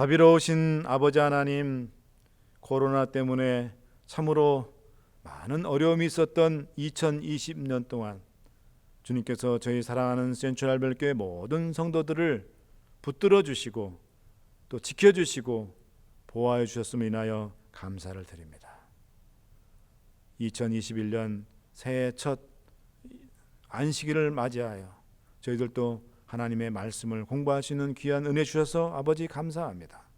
자비로우신 아버지 하나님, 코로나 때문에 참으로 많은 어려움이 있었던 2020년 동안 주님께서 저희 사랑하는 센트럴별교회 모든 성도들을 붙들어 주시고 또 지켜주시고 보호하여 주셨음을 인하여 감사를 드립니다. 2021년 새해 첫 안식일을 맞이하여 저희들도 하나님의 말씀을 공부할 수 있는 귀한 은혜 주셔서 아버지 감사합니다.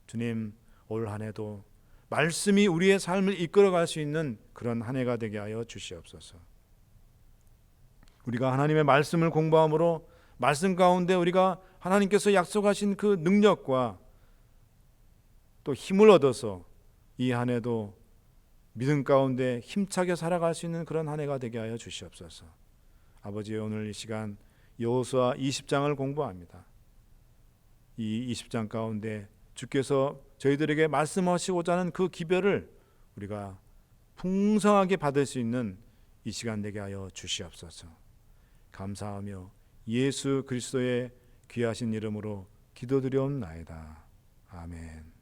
주님, 올 한 해도 말씀이 우리의 삶을 이끌어갈 수 있는 그런 한 해가 되게 하여 주시옵소서. 우리가 하나님의 말씀을 공부함으로 말씀 가운데 우리가 하나님께서 약속하신 그 능력과 또 힘을 얻어서 이 한 해도 믿음 가운데 힘차게 살아갈 수 있는 그런 한 해가 되게 하여 주시옵소서. 아버지, 오늘 이 시간 여호수아 20장을 공부합니다. 이 20장 가운데 주께서 저희들에게 말씀하시고자 하는 그 기별을 우리가 풍성하게 받을 수 있는 이 시간 되게 하여 주시옵소서. 감사하며 예수 그리스도의 귀하신 이름으로 기도드려옵나이다. 아멘.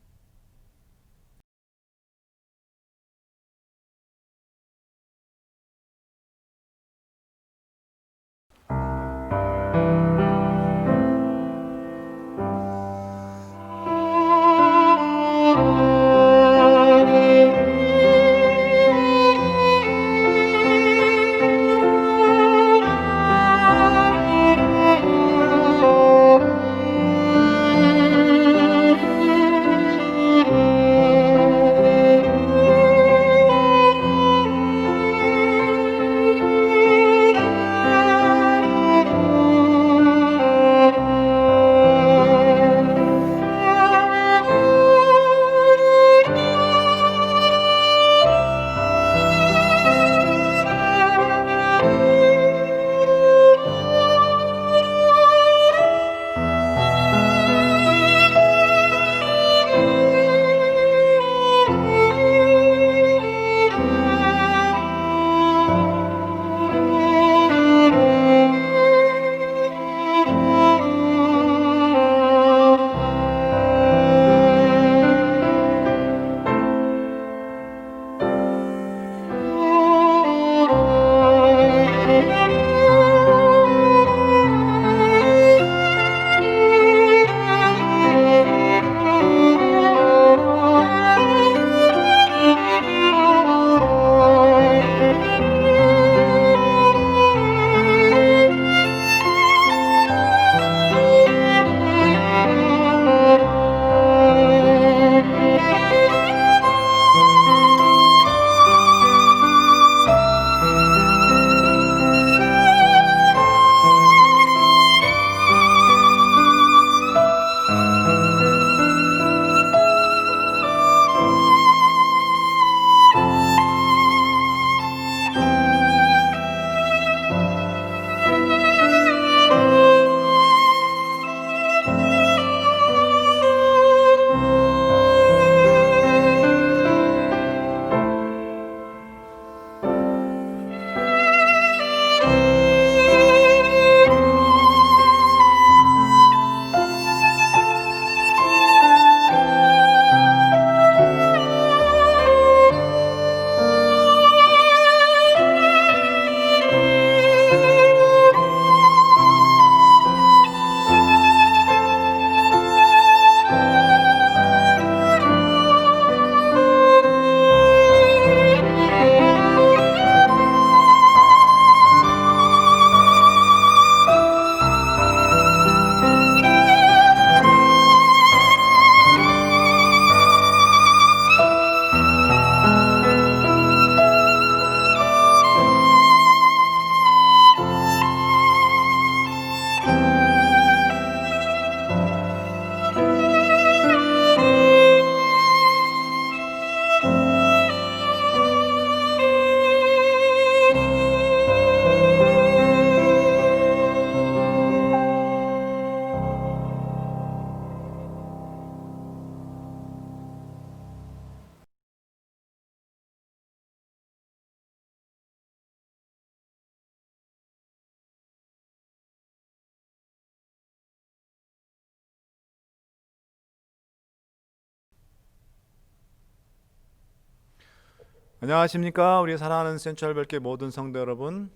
안녕하십니까? 우리 사랑하는 센트럴별교 모든 성도 여러분,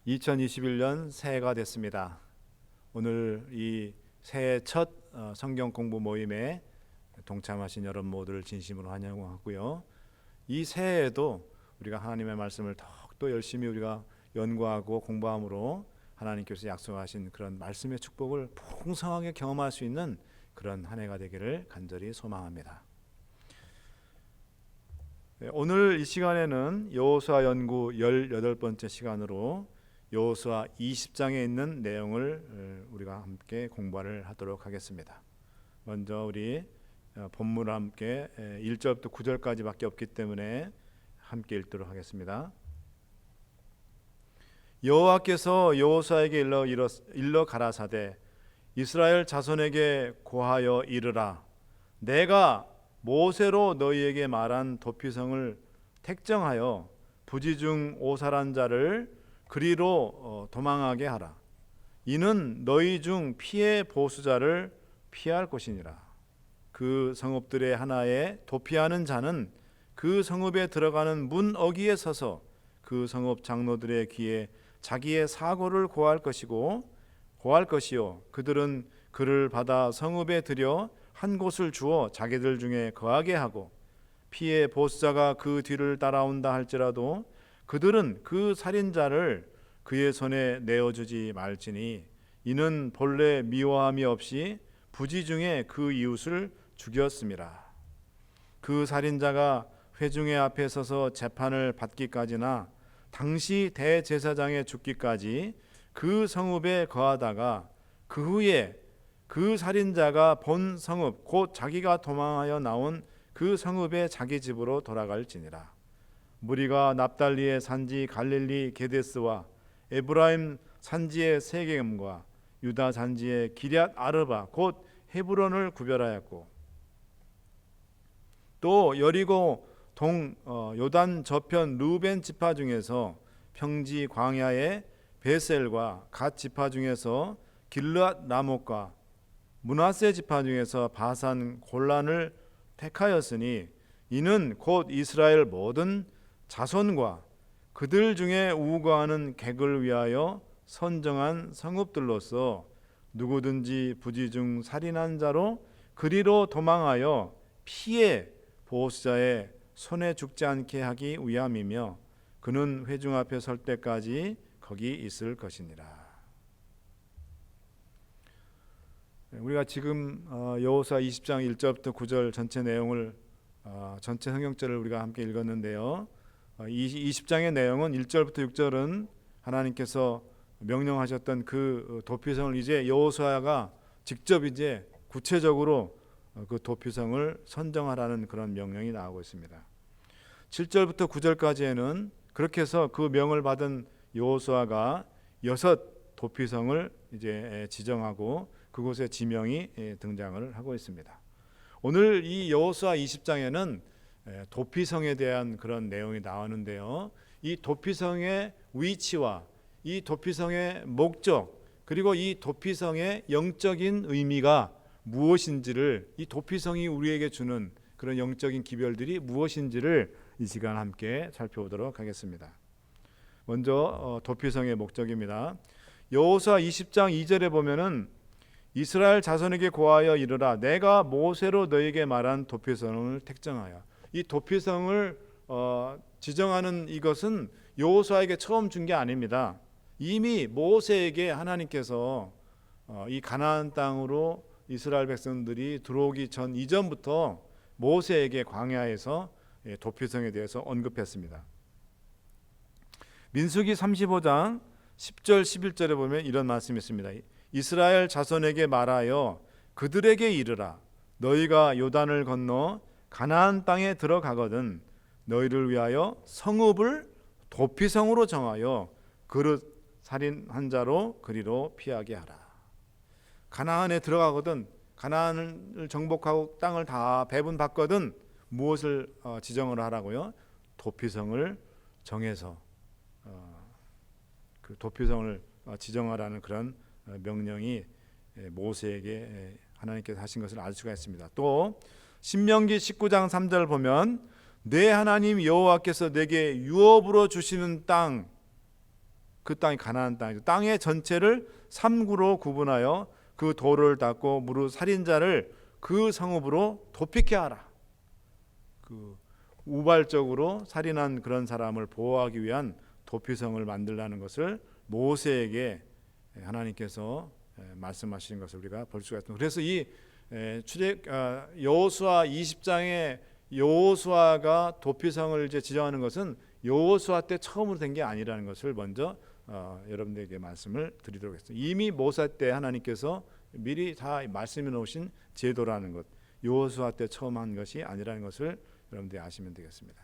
2021년 새해가 됐습니다. 오늘 이 새해 첫 성경 공부 모임에 동참하신 여러분 모두를 진심으로 환영하고요. 이 새해에도 우리가 하나님의 말씀을 더욱더 열심히 우리가 연구하고 공부함으로 하나님께서 약속하신 그런 말씀의 축복을 풍성하게 경험할 수 있는 그런 한 해가 되기를 간절히 소망합니다. 오늘 이 시간에는 여호수아 연구 18번째 시간으로 여호수아 20장에 있는 내용을 우리가 함께 공부를 하도록 하겠습니다. 먼저 우리 본문을 함께 1절부터 9절까지밖에 없기 때문에 함께 읽도록 하겠습니다. 여호와께서 여호수아에게 일러 가라사대 이스라엘 자손에게 고하여 이르라 내가 모세로 너희에게 말한 도피성을 택정하여 부지 중 오살한 자를 그리로 도망하게 하라. 이는 너희 중 피해 보수자를 피할 것이니라. 그 성읍들의 하나에 도피하는 자는 그 성읍에 들어가는 문 어귀에 서서 그 성읍 장로들의 귀에 자기의 사고를 고할 것이요 그들은 그를 받아 성읍에 들여 한 곳을 주어 자기들 중에 거하게 하고 피해 보수자가 그 뒤를 따라온다 할지라도 그들은 그 살인자를 그의 손에 내어주지 말지니 이는 본래 미워함이 없이 부지 중에 그 이웃을 죽였음이라. 그 살인자가 회중의 앞에 서서 재판을 받기까지나 당시 대제사장에 죽기까지 그 성읍에 거하다가 그 후에 그 살인자가 본 성읍 곧 자기가 도망하여 나온 그 성읍에 자기 집으로 돌아갈지니라. 무리가 납달리의 산지 갈릴리 게데스와 에브라임 산지의 세겜과 유다 산지의 기럇 아르바 곧 헤브론을 구별하였고 또 여리고 동 요단 저편 루벤 지파 중에서 평지 광야의 베셀과 갓 지파 중에서 길르앗 라못과 므낫세 지파 중에서 바산 골란을 택하였으니 이는 곧 이스라엘 모든 자손과 그들 중에 우거하는 객을 위하여 선정한 성읍들로서 누구든지 부지 중 살인한 자로 그리로 도망하여 피해 보호자의 손에 죽지 않게 하기 위함이며 그는 회중 앞에 설 때까지 거기 있을 것이니라. 우리가 지금 여호수아 20장 1절부터 9절 전체 내용을 전체 성경절을 우리가 함께 읽었는데요. 20장의 내용은 1절부터 6절은 하나님께서 명령하셨던 그 도피성을 이제 여호수아가 직접 이제 구체적으로 그 도피성을 선정하라는 그런 명령이 나오고 있습니다. 7절부터 9절까지에는 그렇게 해서 그 명을 받은 여호수아가 6 도피성을 이제 지정하고 그곳에 지명이 등장을 하고 있습니다. 오늘 이 여호수아 20장에는 도피성에 대한 그런 내용이 나오는데요. 이 도피성의 위치와 이 도피성의 목적 그리고 이 도피성의 영적인 의미가 무엇인지를 이 도피성이 우리에게 주는 그런 영적인 기별들이 무엇인지를 이 시간 함께 살펴보도록 하겠습니다. 먼저 도피성의 목적입니다. 여호수아 20장 2절에 보면은 이스라엘 자손에게 고하여 이르라 내가 모세로 너에게 말한 도피성을 택정하여 이 도피성을 지정하는 이것은 여호수아에게 처음 준 게 아닙니다. 이미 모세에게 하나님께서 이 가나안 땅으로 이스라엘 백성들이 들어오기 전 이전부터 모세에게 광야에서 도피성에 대해서 언급했습니다. 민수기 35장 10절 11절에 보면 이런 말씀이 있습니다. 이스라엘 자손에게 말하여 그들에게 이르라 너희가 요단을 건너 가나안 땅에 들어가거든 너희를 위하여 성읍을 도피성으로 정하여 그릇 살인한 자로 그리로 피하게 하라. 가나안에 들어가거든 가나안을 정복하고 땅을 다 배분받거든 무엇을 지정을 하라고요? 도피성을 정해서 그 도피성을 지정하라는 그런 명령이 모세에게 하나님께서 하신 것을 알 수가 있습니다. 또 신명기 19장 3절 보면 내 하나님 여호와께서 내게 유업으로 주시는 땅, 그 땅이 가나안 땅이죠. 땅의 전체를 3구로 구분하여 그 돌을 닦고 무릇 살인자를 그 성읍으로 도피케 하라. 그 우발적으로 살인한 그런 사람을 보호하기 위한 도피성을 만들라는 것을 모세에게 하나님께서 말씀하시는 것을 우리가 볼 수가 있습니다. 그래서 이 여호수아 20장에 여호수아가 도피성을 이제 지정하는 것은 여호수아 때 처음으로 된 게 아니라는 것을 먼저 여러분들에게 말씀을 드리도록 하겠습니다. 이미 모세 때 하나님께서 미리 다 말씀해 놓으신 제도라는 것, 여호수아 때 처음 한 것이 아니라는 것을 여러분들이 아시면 되겠습니다.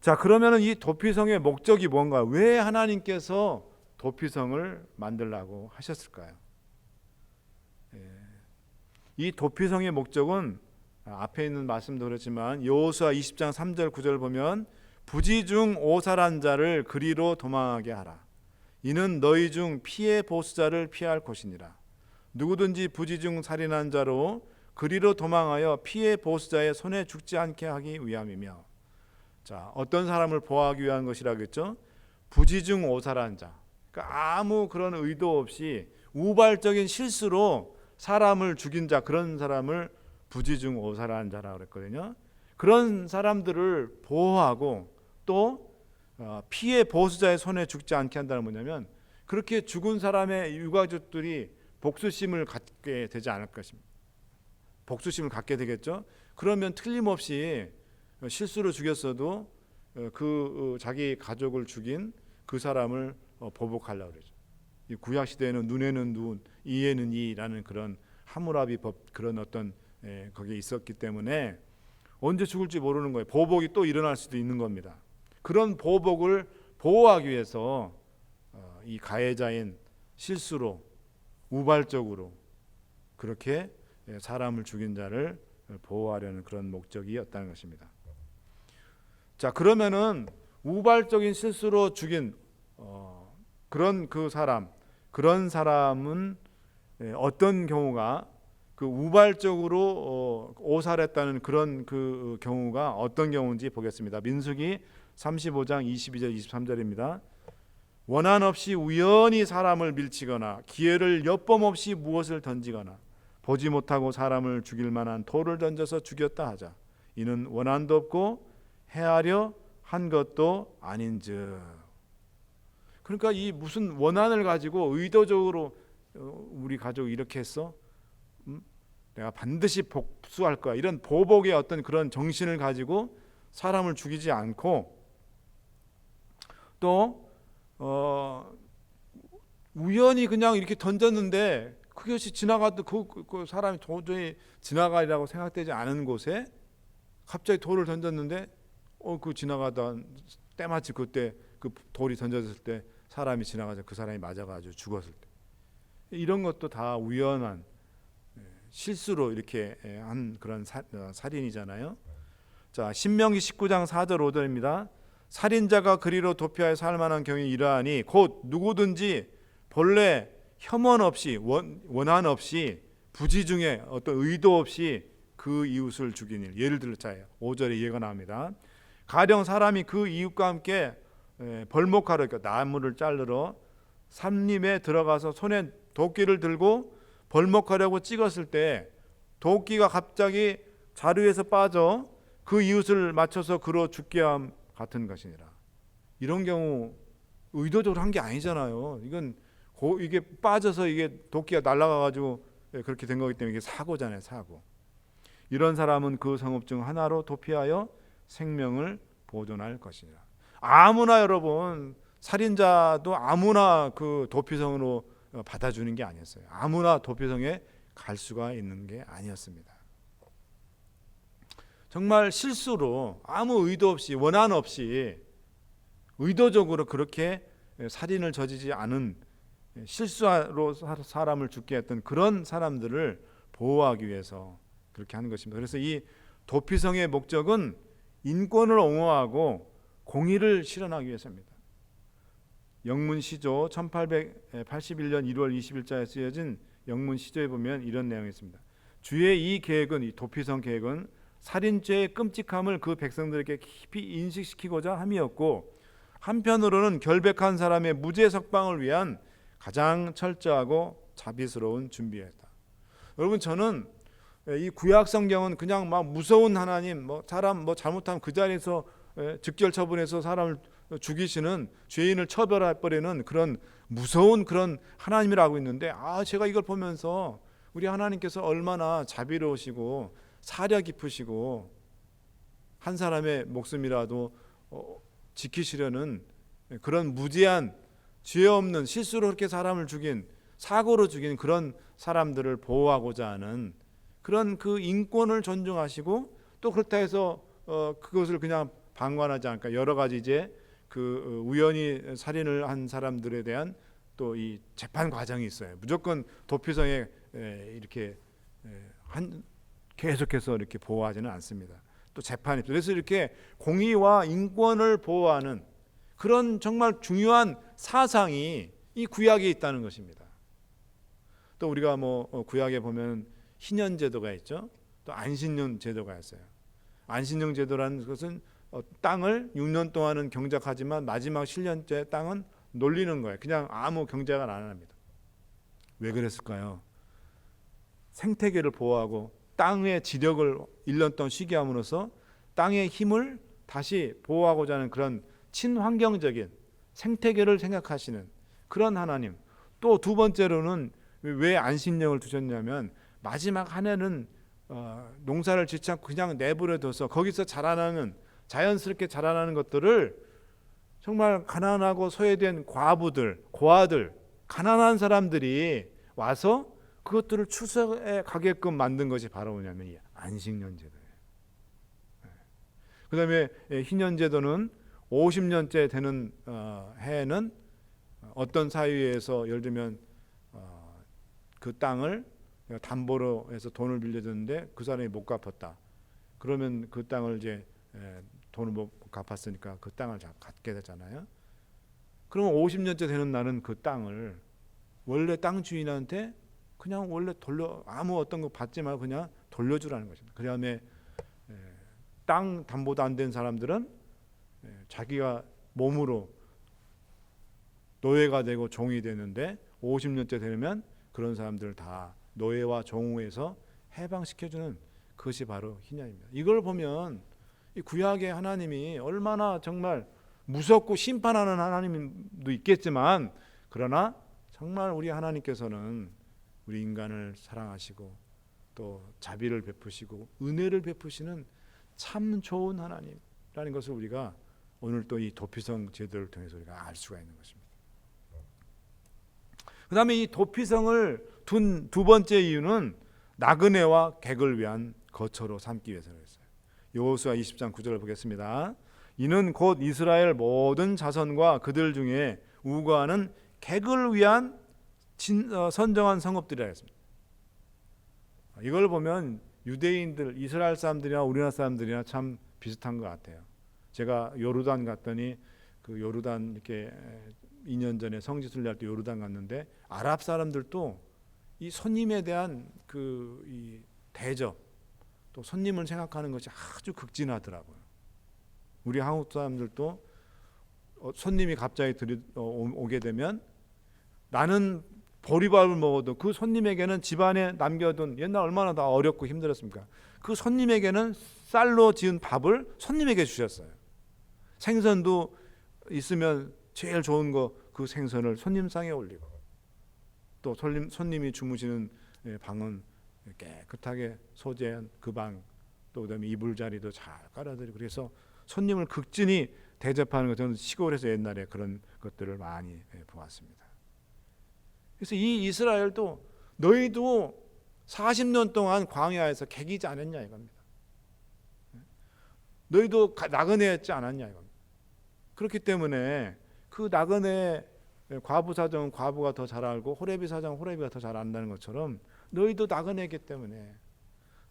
자, 그러면은 이 도피성의 목적이 뭔가? 왜 하나님께서 도피성을 만들라고 하셨을까요? 이 도피성의 목적은 앞에 있는 말씀도 그렇지만 여호수아 20장 3절 9절 보면 부지 중 오살한 자를 그리로 도망하게 하라. 이는 너희 중 피해 보수자를 피할 곳이니라. 누구든지 부지 중 살인한 자로 그리로 도망하여 피해 보수자의 손에 죽지 않게 하기 위함이며. 자, 어떤 사람을 보호하기 위한 것이라겠죠? 부지 중 오살한 자. 그러니까 아무 그런 의도 없이 우발적인 실수로 사람을 죽인 자, 그런 사람을 부지 중 오살한 자라고 그랬거든요. 그런 사람들을 보호하고 또 피해 보수자의 손에 죽지 않게 한다는 뭐냐면, 그렇게 죽은 사람의 유가족들이 복수심을 갖게 되지 않을 것입니다. 복수심을 갖게 되겠죠. 그러면 틀림없이 실수로 죽였어도 그 자기 가족을 죽인 그 사람을 보복하려고 그러죠. 이 구약 시대에는 눈에는 눈, 이에는 이라는 그런 하무라비 법, 그런 어떤 거기에 있었기 때문에 언제 죽을지 모르는 거예요. 보복이 또 일어날 수도 있는 겁니다. 그런 보복을 보호하기 위해서 이 가해자인 실수로 우발적으로 그렇게 사람을 죽인 자를 보호하려는 그런 목적이었다는 것입니다. 자, 그러면은 우발적인 실수로 죽인 그런 그런 사람은 어떤 경우가, 그 우발적으로 오살했다는 그런 그 경우가 어떤 경우인지 보겠습니다. 민수기 35장 22절 23절입니다. 원한 없이 우연히 사람을 밀치거나 기회를 엿봄 없이 무엇을 던지거나 보지 못하고 사람을 죽일 만한 돌을 던져서 죽였다 하자. 이는 원한도 없고 해하려 한 것도 아닌즉. 그러니까 이 무슨 원한을 가지고 의도적으로 우리 가족이 이렇게 했어? 내가 반드시 복수할 거야. 이런 보복의 어떤 그런 정신을 가지고 사람을 죽이지 않고, 또 우연히 그냥 이렇게 던졌는데 그것이 지나가도 그 사람이 도저히 지나가리라고 생각되지 않은 곳에 갑자기 돌을 던졌는데 그 지나가다 때마치 그때 그 돌이 던져졌을 때 사람이 지나가서 그 사람이 맞아가지고 죽었을 때, 이런 것도 다 우연한 실수로 이렇게 한 그런 살인이잖아요. 자, 신명기 19장 4절 5절입니다. 살인자가 그리로 도피하여 살 만한 경이 이러하니 곧 누구든지 본래 혐언 없이 원한 없이 부지 중에 어떤 의도 없이 그 이웃을 죽인 일. 예를 들어 자 5절에 이해가 나옵니다. 가령 사람이 그 이웃과 함께 벌목하러, 그러니까 나무를 자르러 산림에 들어가서 손에 도끼를 들고 벌목하려고 찍었을 때 도끼가 갑자기 자루에서 빠져 그 이웃을 맞춰서 그로 죽게 함 같은 것이니라. 이런 경우 의도적으로 한 게 아니잖아요. 이건 이게 빠져서 이게 도끼가 날아가가지고 그렇게 된 거기 때문에 이게 사고잖아요, 사고. 이런 사람은 그 성읍 중 하나로 도피하여 생명을 보존할 것이니라. 아무나, 여러분, 살인자도 아무나 그 도피성으로 받아주는 게 아니었어요. 아무나 도피성에 갈 수가 있는 게 아니었습니다. 정말 실수로 아무 의도 없이 원한 없이 의도적으로 그렇게 살인을 저지르지 않은 실수로 사람을 죽게 했던 그런 사람들을 보호하기 위해서 그렇게 하는 것입니다. 그래서 이 도피성의 목적은 인권을 옹호하고 공의를 실현하기 위해서입니다. 영문시조 1881년 1월 20일자에 쓰여진 영문시조에 보면 이런 내용이 있습니다. 주의 이 계획은, 이 도피성 계획은 살인죄의 끔찍함을 그 백성들에게 깊이 인식시키고자 함이었고, 한편으로는 결백한 사람의 무죄 석방을 위한 가장 철저하고 자비스러운 준비였다. 여러분, 저는 이 구약 성경은 그냥 막 무서운 하나님, 사람 잘못하면 그 자리에서 즉결 처분해서 사람을 죽이시는, 죄인을 처벌해 버리는 그런 무서운 그런 하나님이라고 있는데, 제가 이걸 보면서 우리 하나님께서 얼마나 자비로우시고 사려 깊으시고 한 사람의 목숨이라도 지키시려는 그런 무지한 죄 없는, 실수로 그렇게 사람을 죽인, 사고로 죽인 그런 사람들을 보호하고자 하는 그런 그 인권을 존중하시고, 또 그렇다 해서 그것을 그냥 방관하지 않을까, 여러 가지 이제 그 우연히 살인을 한 사람들에 대한 또 이 재판 과정이 있어요. 무조건 도피성에 이렇게 계속해서 이렇게 보호하지는 않습니다. 또 재판이, 그래서 이렇게 공의와 인권을 보호하는 그런 정말 중요한 사상이 이 구약에 있다는 것입니다. 또 우리가 구약에 보면 희년 제도가 있죠. 또 안식년 제도가 있어요. 안식년 제도라는 것은 땅을 6년 동안은 경작하지만 마지막 7년째 땅은 놀리는 거예요. 그냥 아무 경작을 안 합니다. 왜 그랬을까요? 생태계를 보호하고 땅의 지력을 1년 동안 쉬게 함으로써 땅의 힘을 다시 보호하고자 하는 그런 친환경적인 생태계를 생각하시는 그런 하나님. 또 두 번째로는 왜 안식년을 두셨냐면, 마지막 한 해는 농사를 짓지 않고 그냥 내버려둬서 거기서 자라나는, 자연스럽게 자라나는 것들을 정말 가난하고 소외된 과부들, 고아들, 가난한 사람들이 와서 그것들을 추수해 가게끔 만든 것이 바로 뭐냐면 이 안식년 제도예요. 그 다음에 희년 제도는 50년째 되는 해에는 어떤 사유에서, 예를 들면 그 땅을 담보로 해서 돈을 빌려줬는데 그 사람이 못 갚았다. 그러면 그 땅을 이제 돈을 못 갚았으니까 그 땅을 갖게 되잖아요. 그러면 50년째 되는 날은 그 땅을 원래 땅 주인한테 그냥 원래 아무 어떤 거 받지 말고 그냥 돌려주라는 것입니다. 그 다음에 땅 담보도 안 된 사람들은 자기가 몸으로 노예가 되고 종이 되는데, 50년째 되면 그런 사람들을 다 노예와 종에서 해방시켜주는 그것이 바로 희년입니다. 이걸 보면 이 구약의 하나님이 얼마나 정말 무섭고 심판하는 하나님도 있겠지만, 그러나 정말 우리 하나님께서는 우리 인간을 사랑하시고 또 자비를 베푸시고 은혜를 베푸시는 참 좋은 하나님이라는 것을 우리가 오늘 또 이 도피성 제도를 통해서 우리가 알 수가 있는 것입니다. 그 다음에 이 도피성을 둔 두 번째 이유는 나그네와 객을 위한 거처로 삼기 위해서였어요. 여호수아 20장 9절을 보겠습니다. 이는 곧 이스라엘 모든 자손과 그들 중에 우거하는 객을 위한 선정한 성읍들이라 했습니다. 이걸 보면 유대인들, 이스라엘 사람들이나 우리나라 사람들이나 참 비슷한 것 같아요. 제가 요르단 갔더니 그 요르단 이렇게 2년 전에 성지순례 할 때 요르단 갔는데, 아랍 사람들도 이 손님에 대한 이 대접, 또 손님을 생각하는 것이 아주 극진하더라고요. 우리 한국 사람들도 손님이 갑자기 오게 되면, 나는 보리밥을 먹어도 그 손님에게는 집안에 남겨둔, 옛날 얼마나 다 어렵고 힘들었습니까? 그 손님에게는 쌀로 지은 밥을 손님에게 주셨어요. 생선도 있으면 제일 좋은 거 그 생선을 손님상에 올리고, 또 손님이 주무시는 방은 깨끗하게 소재한 그 방, 또 그다음에 이불 자리도 잘 깔아드리고, 그래서 손님을 극진히 대접하는 것, 저는 시골에서 옛날에 그런 것들을 많이 보았습니다. 그래서 이 이스라엘도 너희도 40년 동안 광야에서 객이지 않았냐 이겁니다. 너희도 나그네였지 않았냐 이겁니다. 그렇기 때문에 그 나그네 과부 사정은 과부가 더 잘 알고 호레비 사정은 호레비가 더 잘 안다는 것처럼, 너희도 나그네이기 때문에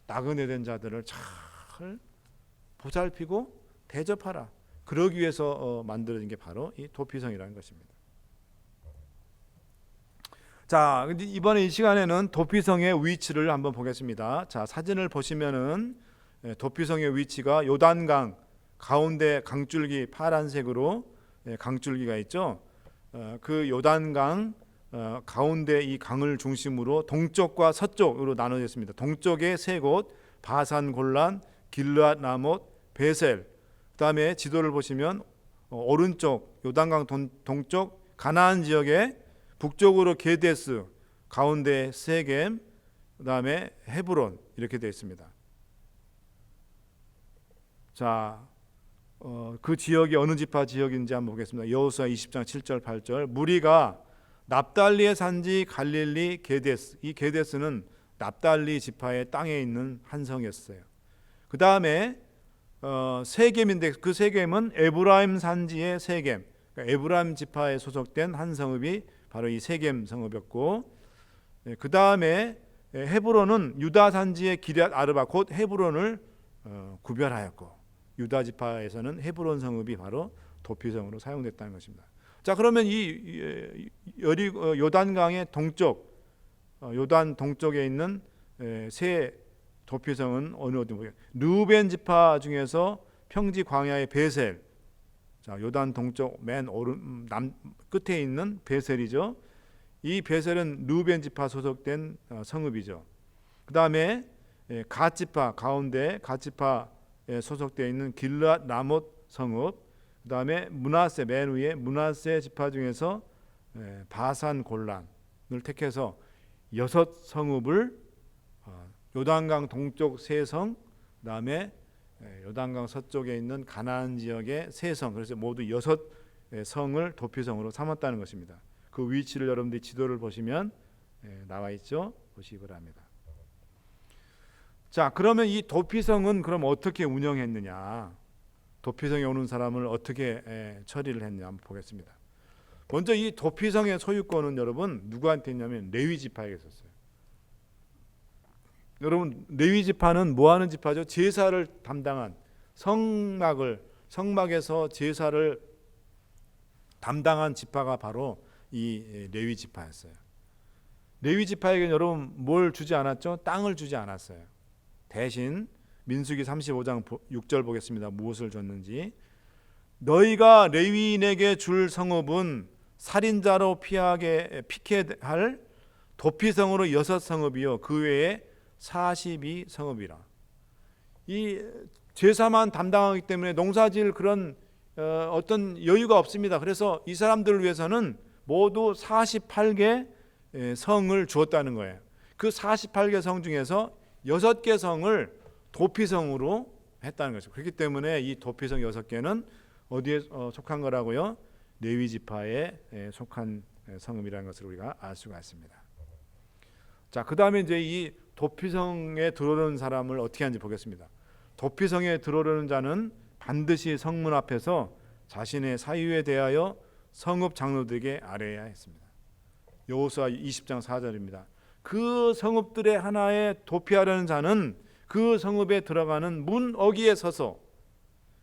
나그네된 자들을 잘 보살피고 대접하라. 그러기 위해서 만들어진 게 바로 이 도피성이라는 것입니다. 자, 이번에 이 시간에는 도피성의 위치를 한번 보겠습니다. 자, 사진을 보시면은 도피성의 위치가 요단강 가운데 강줄기 파란색으로 강줄기가 있죠. 그 요단강 가운데 이 강을 중심으로 동쪽과 서쪽으로 나눠져 있습니다. 동쪽에 세 곳, 바산 골란, 길르앗 라못, 베셀. 그다음에 지도를 보시면 오른쪽 요단강 동쪽 가나안 지역에 북쪽으로 게데스, 가운데 세겜, 그다음에 헤브론 이렇게 되어 있습니다. 자, 그 지역이 어느 지파 지역인지 한번 보겠습니다. 여호수아 20장 7절 8절. 무리가 납달리의 산지 갈릴리 게데스. 이 게데스는 납달리 지파의 땅에 있는 한 성이었어요. 그 다음에 세겜인데 그 세겜은 에브라임 산지의 세겜. 그러니까 에브라임 지파에 소속된 한 성읍이 바로 이 세겜 성읍이었고, 그 다음에 헤브론은 유다 산지의 기럇 아르바 곧 헤브론을 구별하였고, 유다 지파에서는 헤브론 성읍이 바로 도피성으로 사용됐다는 것입니다. 자, 그러면 이 요단강의 동쪽, 요단 동쪽에 있는 세 도피성은 어느 어디 보게요? 르우벤 지파 중에서 평지 광야의 베셀. 자, 요단 동쪽 맨 오른 남 끝에 있는 베셀이죠. 이 베셀은 르우벤 지파 소속된 성읍이죠. 그다음에 갓 지파 가운데 갓 지파에 소속되어 있는 길르앗 라못 성읍. 그다음에 므낫세 맨 위에 므낫세 지파 중에서 바산 골란을 택해서 6성읍을 요단강 동쪽 세 성, 그다음에 요단강 서쪽에 있는 가나안 지역의 세 성, 그래서 모두 6성을 도피성으로 삼았다는 것입니다. 그 위치를 여러분들이 지도를 보시면 나와 있죠. 보시기 바랍니다. 자, 그러면 이 도피성은 그럼 어떻게 운영했느냐? 도피성에 오는 사람을 어떻게 처리를 했냐 한번 보겠습니다. 먼저 이 도피성의 소유권은 여러분 누구한테 있냐면 레위 지파에게 있었어요. 여러분 레위 지파는 뭐 하는 지파죠? 제사를 담당한 성막에서 제사를 담당한 지파가 바로 이 레위 지파였어요. 레위 지파에게 여러분 뭘 주지 않았죠? 땅을 주지 않았어요. 대신 민수기 35장 6절 보겠습니다. 무엇을 줬는지. 너희가 레위인에게 줄 성읍은 살인자로 피케 할 도피성으로 6성읍이요 그 외에 42성읍이라. 이 제사만 담당하기 때문에 농사질 그런 어떤 여유가 없습니다. 그래서 이 사람들을 위해서는 모두 48개 성을 주었다는 거예요. 그 48개 성 중에서 6개 성을 도피성으로 했다는 거죠. 그렇기 때문에 이 도피성 6개는 어디에 속한 거라고요? 레위 지파에 속한 성읍이라는 것을 우리가 알 수가 있습니다. 자, 그다음에 이제 이 도피성에 들어오는 사람을 어떻게 하는지 보겠습니다. 도피성에 들어오는 자는 반드시 성문 앞에서 자신의 사유에 대하여 성읍 장로들에게 아뢰어야 했습니다. 여호수아 20장 4절입니다. 그 성읍들의 하나에 도피하려는 자는 그 성읍에 들어가는 문 어귀에 서서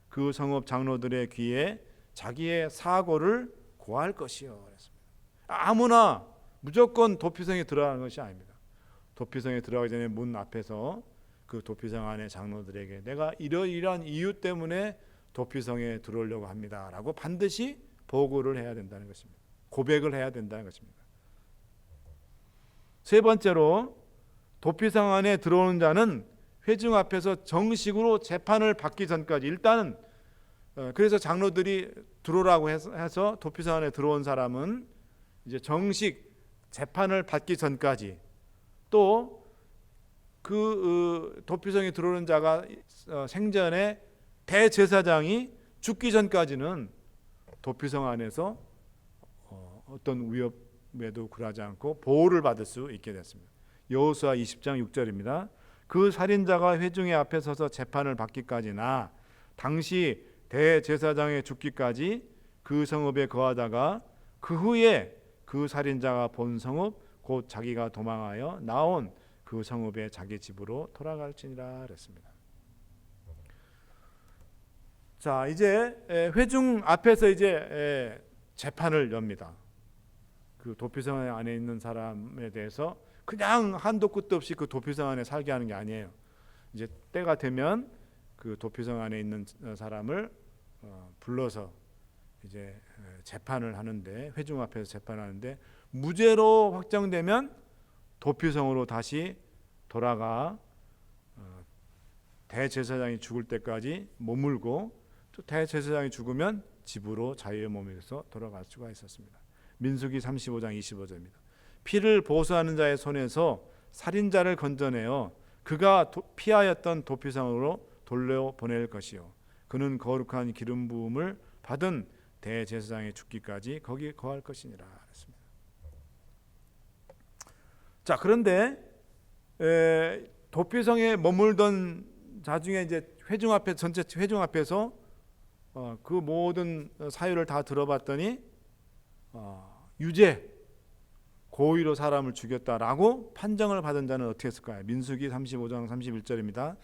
그 성읍 장로들의 귀에 자기의 사고를 고할 것이요. 그랬습니다. 아무나 무조건 도피성에 들어가는 것이 아닙니다. 도피성에 들어가기 전에 문 앞에서 그 도피성 안의 장로들에게 내가 이러이러한 이유 때문에 도피성에 들어오려고 합니다라고 반드시 보고를 해야 된다는 것입니다. 고백을 해야 된다는 것입니다. 세 번째로 도피성 안에 들어오는 자는 회중 앞에서 정식으로 재판을 받기 전까지 일단은 그래서 장로들이 들어오라고 해서 도피성 안에 들어온 사람은 이제 정식 재판을 받기 전까지 또 그 도피성에 들어오는 자가 생전에 대제사장이 죽기 전까지는 도피성 안에서 어떤 위협에도 굴하지 않고 보호를 받을 수 있게 됐습니다. 여호수아 20장 6절입니다. 그 살인자가 회중의 앞에 서서 재판을 받기까지나 당시 대제사장의 죽기까지 그 성읍에 거하다가 그 후에 그 살인자가 본 성읍 곧 자기가 도망하여 나온 그 성읍에 자기 집으로 돌아갈지니라 그랬습니다. 자, 이제 회중 앞에서 이제 재판을 엽니다. 그 도피성 안에 있는 사람에 대해서 그냥 한도 끝도 없이 그 도피성 안에 살게 하는 게 아니에요. 이제 때가 되면 그 도피성 안에 있는 사람을 불러서 이제 재판을 하는데, 회중 앞에서 재판하는데 무죄로 확정되면 도피성으로 다시 돌아가 대제사장이 죽을 때까지 머물고, 또 대제사장이 죽으면 집으로 자유의 몸에서 돌아갈 수가 있었습니다. 민수기 35장 25절입니다. 피를 보수하는 자의 손에서 살인자를 건져내어 그가 피하였던 도피성으로 돌려보낼 것이요, 그는 거룩한 기름 부음을 받은 대제사장이 죽기까지 거기 거할 것이니라 했습니다. 자, 그런데 도피성에 머물던 자 중에 이제 회중 앞에, 전체 회중 앞에서 그 모든 사유를 다 들어봤더니 유죄, 고의로 사람을 죽였다라고 판정을 받은 자는 어떻게 했을까요? 민수기 35장 31절입니다.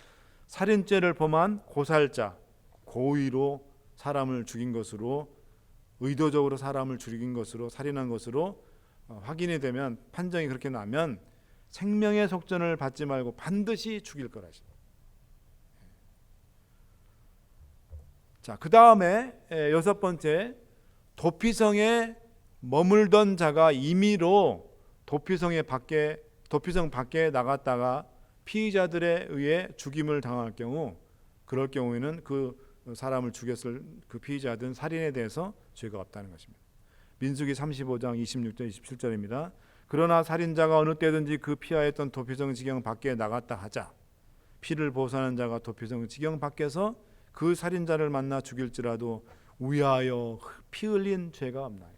살인죄를 범한 고살자, 고의로 사람을 죽인 것으로, 의도적으로 사람을 죽인 것으로, 살인한 것으로 확인이 되면, 판정이 그렇게 나면 생명의 속전을 받지 말고 반드시 죽일 거라시. 자, 그 다음에 여섯 번째, 도피성에 머물던 자가 임의로 도피성 밖에 나갔다가 피의자들에 의해 죽임을 당할 경우, 그럴 경우에는 그 사람을 죽였을 그 피의자든 살인에 대해서 죄가 없다는 것입니다. 민수기 35장 26절 27절입니다. 그러나 살인자가 어느 때든지 그 피하였던 도피성 지경 밖에 나갔다 하자, 피를 보수하는 자가 도피성 지경 밖에서 그 살인자를 만나 죽일지라도 위하여 피 흘린 죄가 없나요?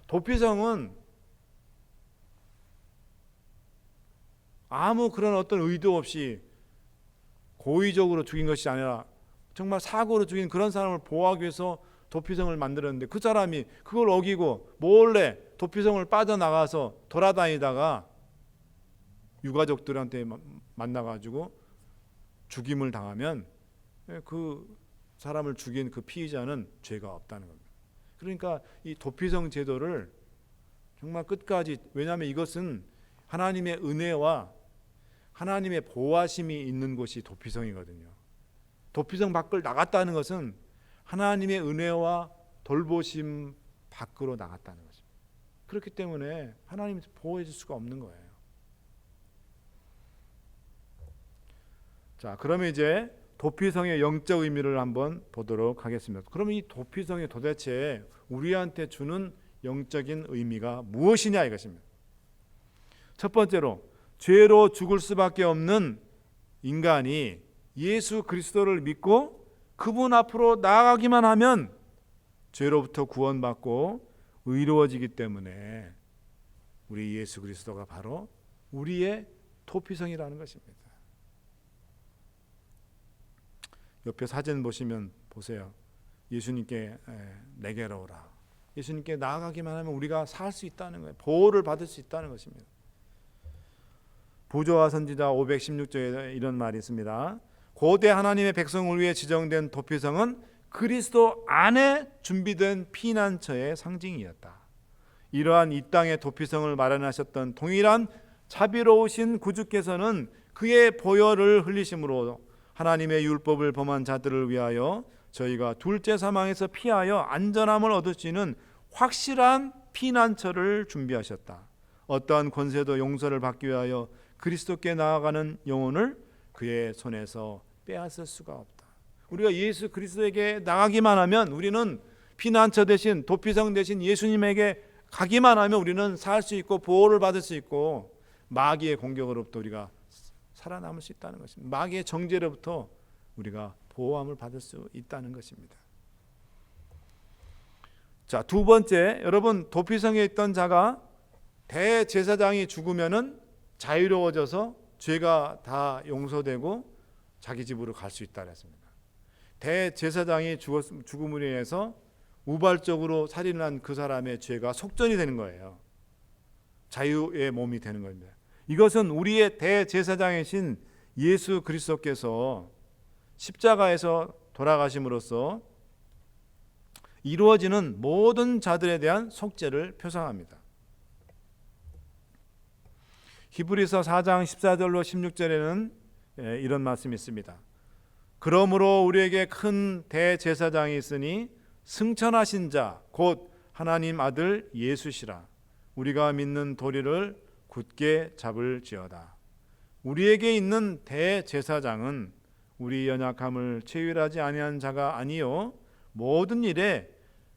도피성은 아무 그런 어떤 의도 없이 고의적으로 죽인 것이 아니라 정말 사고로 죽인 그런 사람을 보호하기 위해서 도피성을 만들었는데, 그 사람이 그걸 어기고 몰래 도피성을 빠져나가서 돌아다니다가 유가족들한테 만나가지고 죽임을 당하면 그 사람을 죽인 그 피의자는 죄가 없다는 겁니다. 그러니까 이 도피성 제도를 정말 끝까지, 왜냐하면 이것은 하나님의 은혜와 하나님의 보호하심이 있는 곳이 도피성이거든요. 도피성 밖을 나갔다는 것은 하나님의 은혜와 돌보심 밖으로 나갔다는 것입니다. 그렇기 때문에 하나님이 보호해 줄 수가 없는 거예요. 자, 그러면 이제 도피성의 영적 의미를 한번 보도록 하겠습니다. 그러면 이 도피성이 도대체 우리한테 주는 영적인 의미가 무엇이냐 이것입니다. 첫 번째로, 죄로 죽을 수밖에 없는 인간이 예수 그리스도를 믿고 그분 앞으로 나아가기만 하면 죄로부터 구원받고 의로워지기 때문에 우리 예수 그리스도가 바로 우리의 도피성이라는 것입니다. 옆에 사진 보시면 보세요. 예수님께 내게로 오라. 예수님께 나아가기만 하면 우리가 살 수 있다는 거예요. 보호를 받을 수 있다는 것입니다. 부조와 선지자 516조에 이런 말이 있습니다. 고대 하나님의 백성을 위해 지정된 도피성은 그리스도 안에 준비된 피난처의 상징이었다. 이러한 이 땅의 도피성을 마련하셨던 동일한 자비로우신 구주께서는 그의 보혈을 흘리심으로 하나님의 율법을 범한 자들을 위하여 저희가 둘째 사망에서 피하여 안전함을 얻을 수 있는 확실한 피난처를 준비하셨다. 어떠한 권세도 용서를 받기 위하여 그리스도께 나아가는 영혼을 그의 손에서 빼앗을 수가 없다. 우리가 예수 그리스도에게 나가기만 하면, 우리는 피난처 대신, 도피성 대신 예수님에게 가기만 하면 우리는 살 수 있고 보호를 받을 수 있고 마귀의 공격으로부터 우리가 살아남을 수 있다는 것입니다. 마귀의 정죄로부터 우리가 보호함을 받을 수 있다는 것입니다. 자, 두 번째, 여러분, 도피성에 있던 자가 대제사장이 죽으면은 자유로워져서 죄가 다 용서되고 자기 집으로 갈 수 있다 그랬습니다. 대제사장이 죽음으로 인해서 우발적으로 살인한 그 사람의 죄가 속전이 되는 거예요. 자유의 몸이 되는 겁니다. 이것은 우리의 대제사장이신 예수 그리스도께서 십자가에서 돌아가심으로써 이루어지는 모든 자들에 대한 속죄를 표상합니다. 히브리서 4장 14절로 16절에는 이런 말씀이 있습니다. 그러므로 우리에게 큰 대제사장이 있으니 승천하신 자 곧 하나님 아들 예수시라. 우리가 믿는 도리를 굳게 잡을지어다. 우리에게 있는 대제사장은 우리 연약함을 체휼하지 아니한 자가 아니요 모든 일에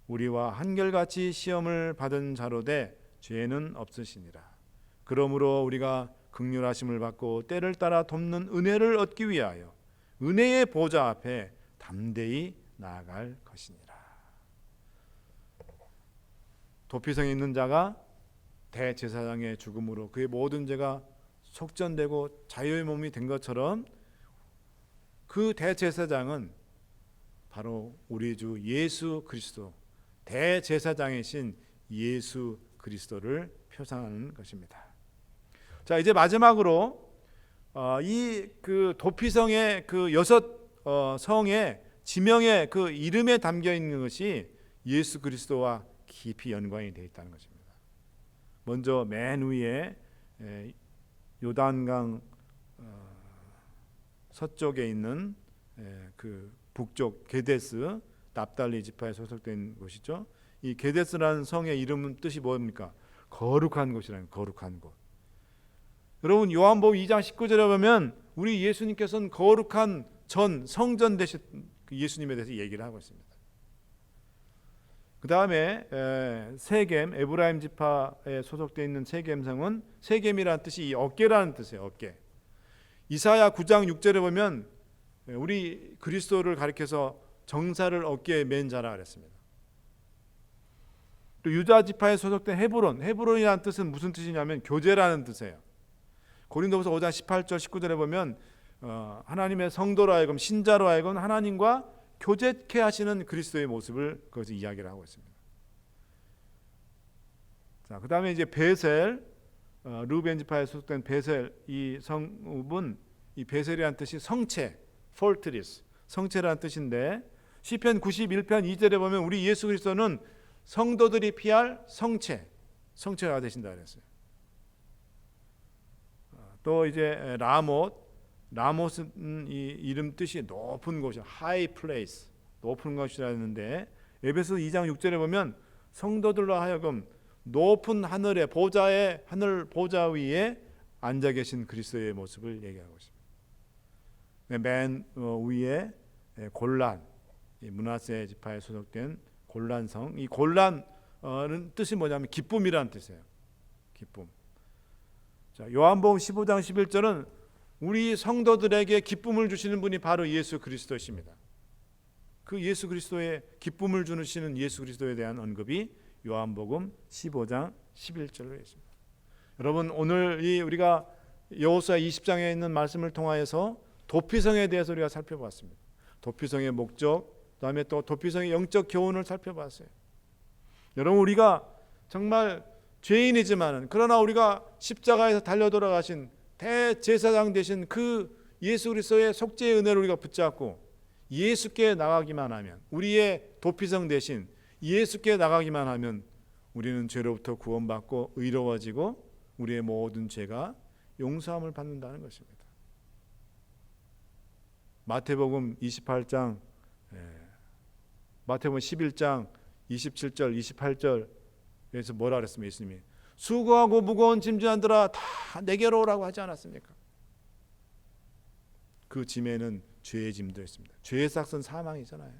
우리와 한결같이 시험을 받은 자로되 죄는 없으시니라. 그러므로 우리가 긍휼하심을 받고 때를 따라 돕는 은혜를 얻기 위하여 은혜의 보좌 앞에 담대히 나아갈 것이니라. 도피성에 있는 자가 대제사장의 죽음으로 그의 모든 죄가 속전되고 자유의 몸이 된 것처럼 그 대제사장은 바로 우리 주 예수 그리스도, 대제사장이신 예수 그리스도를 표상하는 것입니다. 자, 이제 마지막으로 이 그 도피성의 그 6 성의 지명의 그 이름에 담겨 있는 것이 예수 그리스도와 깊이 연관이 되어 있다는 것입니다. 먼저 맨 위에 요단강 서쪽에 있는 그 북쪽 게데스 납달리 지파에 소속된 곳이죠. 이 게데스라는 성의 이름은 뜻이 뭡니까? 거룩한 곳이라는, 거룩한 곳. 여러분, 요한복음 2장 19절에 보면 우리 예수님께서는 거룩한 전 성전 되신 예수님에 대해서 얘기를 하고 있습니다. 그 다음에 세겜, 에브라임 지파에 소속되어 있는 세겜성은, 세겜이라는 뜻이 이 어깨라는 뜻이에요. 어깨. 이사야 9장 6절에 보면 우리 그리스도를 가리켜서 정사를 어깨에 맨 자라 그랬습니다. 또 유다 지파에 소속된 헤브론, 헤브론이라는 뜻은 무슨 뜻이냐면 교제라는 뜻이에요. 고린도후서 5장 18절 19절에 보면 하나님의 성도로 하여금, 신자로 하여금 하나님과 교제케 하시는 그리스도의 모습을 거기서 이야기를 하고 있습니다. 자, 그 다음에 이제 베셀, 루벤 지파에 소속된 베셀, 이 성읍은, 이 베셀이라는 뜻이 성체, fortress, 성체라는 뜻인데, 시편 91편 2절에 보면 우리 예수 그리스도는 성도들이 피할 성체, 성체가 되신다 그랬어요. 또 이제 라못은 이 이름 뜻이 높은 곳이야. high place, 높은 곳이라 했는데, 에베소 2장 6절에 보면 성도들로 하여금 높은 하늘의 보좌의 하늘 보좌 위에 앉아 계신 그리스도의 모습을 얘기하고 있습니다. 맨 위에 골란, 므낫세 지파에 소속된 골란성. 이 골란은 뜻이 뭐냐면 기쁨이라는 뜻이에요. 기쁨. 자, 요한복음 15장 11절은 우리 성도들에게 기쁨을 주시는 분이 바로 예수 그리스도십니다. 그 예수 그리스도의 기쁨을 주시는 예수 그리스도에 대한 언급이 요한복음 15장 11절로 있습니다. 여러분, 오늘 우리가 여호수아 20장에 있는 말씀을 통하여서 도피성에 대해서 우리가 살펴봤습니다. 도피성의 목적, 그다음에 또 도피성의 영적 교훈을 살펴봤어요. 여러분, 우리가 정말 죄인이지만은, 그러나 우리가 십자가에서 달려 돌아가신 대제사장 되신 그 예수 그리스도의 속죄의 은혜를 우리가 붙잡고 예수께 나가기만 하면, 우리의 도피성 대신 예수께 나가기만 하면 우리는 죄로부터 구원받고 의로워지고 우리의 모든 죄가 용서함을 받는다는 것입니다. 마태복음 28장, 마태복음 11장 27절 28절에서 뭐라 그랬습니까? 예수님이 수고하고 무거운 짐진자들아 다 내게로 오라고 하지 않았습니까? 그 짐에는 죄의 짐도 있습니다. 죄의 삭은 사망이잖아요.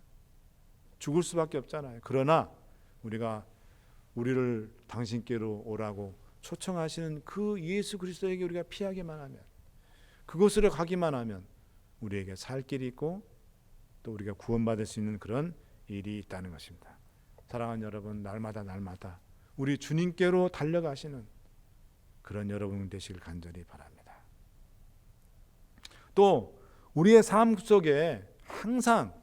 죽을 수밖에 없잖아요. 그러나 우리를 당신께로 오라고 초청하시는 그 예수 그리스도에게 우리가 피하기만 하면, 그곳으로 가기만 하면 우리에게 살 길이 있고 또 우리가 구원받을 수 있는 그런 일이 있다는 것입니다. 사랑하는 여러분, 날마다 우리 주님께로 달려가시는 그런 여러분 되시길 간절히 바랍니다. 또 우리의 삶 속에 항상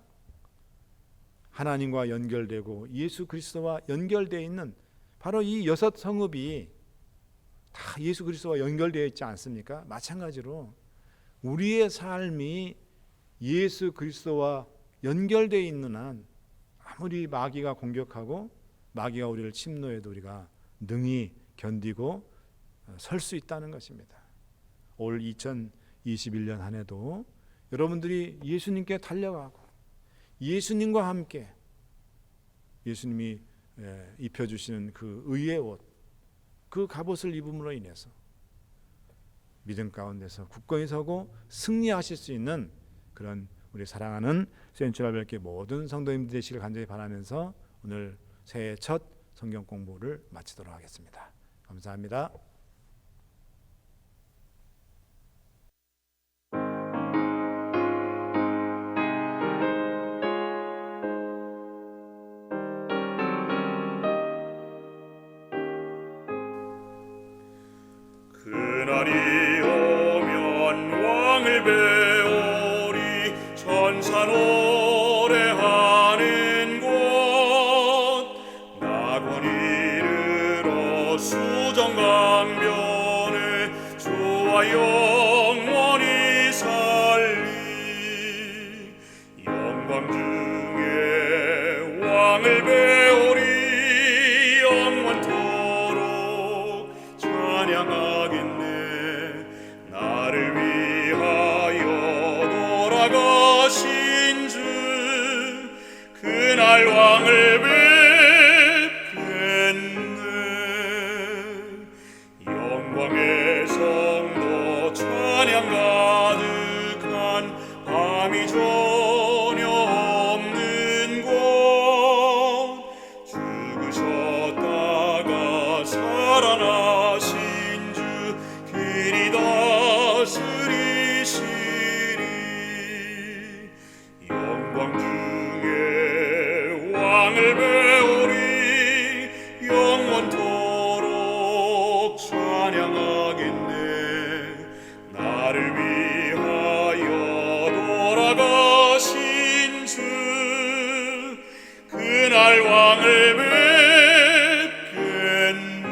하나님과 연결되고 예수 그리스도와 연결되어 있는 바로 이 6 성읍이 다 예수 그리스도와 연결되어 있지 않습니까? 마찬가지로 우리의 삶이 예수 그리스도와 연결되어 있는 한 아무리 마귀가 공격하고 마귀가 우리를 침노해도 우리가 능히 견디고 설 수 있다는 것입니다. 올 2021년 한 해도 여러분들이 예수님께 달려가고 예수님과 함께 예수님이 입혀주시는 그 의의 옷, 그 갑옷을 입음으로 인해서 믿음 가운데서 굳건히 서고 승리하실 수 있는 그런 우리 사랑하는 센츄라별교 모든 성도님들 되시길 간절히 바라면서 오늘 새해 첫 성경 공부를 마치도록 하겠습니다. 감사합니다. 그날이 오면 왕을 배우리 천사 노래하는 곳 낙원이 이르러 수정강변에 주와 영원히 살리 영광 중에 왕을 배우리 영원토록 찬양하겠네 나를 위하여 돌아가신 주 그날 왕을 뵙겠네 영광의 성도 찬양 가득한 밤이 전혀 없는 곳 죽으셨다가 살아나신 주 그리 다스리시리 영광 중에 왕을 배우리 영원토록 찬양하겠네 나를 위하여 돌아가신 주 그날 왕을 뵙겠네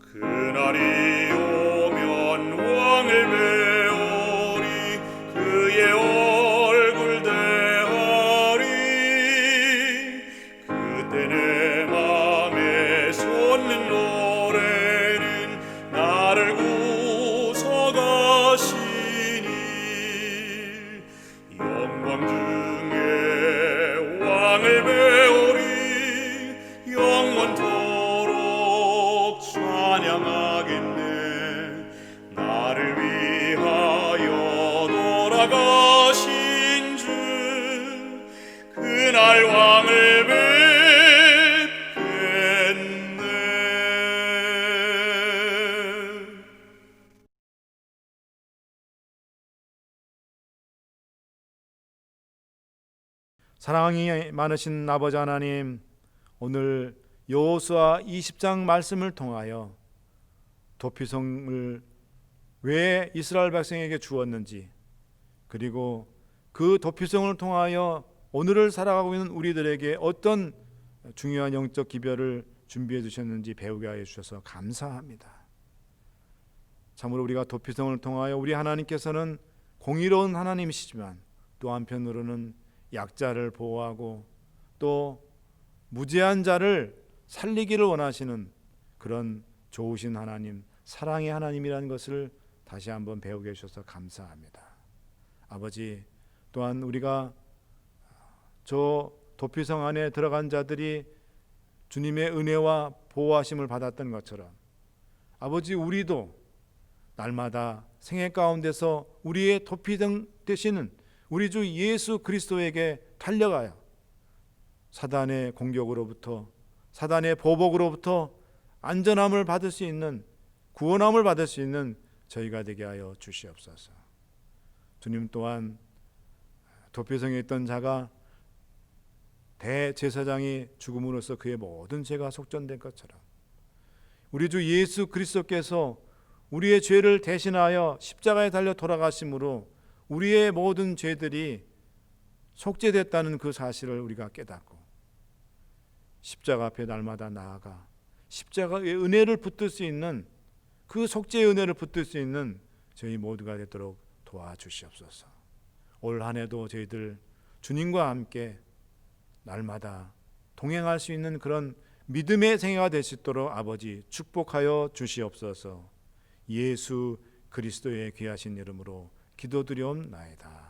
그날이 오면 왕을 배우리 그의 얼굴 대하리 그때 내 맘에 솟는 노래는 나를 구속하시니 영광 중에 왕을 배우리 영원토록 찬양하겠네 나를 위하여 돌아가신 주 그날 왕을 뵙겠네 사랑이 많으신 아버지 하나님, 오늘 여호수아 20장 말씀을 통하여 도피성을 왜 이스라엘 백성에게 주었는지, 그리고 그 도피성을 통하여 오늘을 살아가고 있는 우리들에게 어떤 중요한 영적 기별을 준비해 주셨는지 배우게 하여 주셔서 감사합니다. 참으로 우리가 도피성을 통하여 우리 하나님께서는 공의로운 하나님이시지만 또 한편으로는 약자를 보호하고 또 무죄한 자를 살리기를 원하시는 그런 좋으신 하나님, 사랑의 하나님이라는 것을 다시 한번 배우게 해주셔서 감사합니다. 아버지, 또한 우리가 저 도피성 안에 들어간 자들이 주님의 은혜와 보호하심을 받았던 것처럼 아버지, 우리도 날마다 생애 가운데서 우리의 도피성 되시는 우리 주 예수 그리스도에게 달려가요. 사단의 공격으로부터, 사단의 보복으로부터 안전함을 받을 수 있는, 구원함을 받을 수 있는 저희가 되게 하여 주시옵소서. 주님 또한 도피성에 있던 자가 대제사장이 죽음으로써 그의 모든 죄가 속전된 것처럼 우리 주 예수 그리스도께서 우리의 죄를 대신하여 십자가에 달려 돌아가심으로 우리의 모든 죄들이 속죄됐다는 그 사실을 우리가 깨닫고 십자가 앞에 날마다 나아가 십자가의 은혜를 붙들 수 있는, 그 속죄의 은혜를 붙들 수 있는 저희 모두가 되도록 도와주시옵소서. 올 한 해도 저희들 주님과 함께 날마다 동행할 수 있는 그런 믿음의 생애가 될 수 있도록 아버지 축복하여 주시옵소서. 예수 그리스도의 귀하신 이름으로 기도드리옵나이다.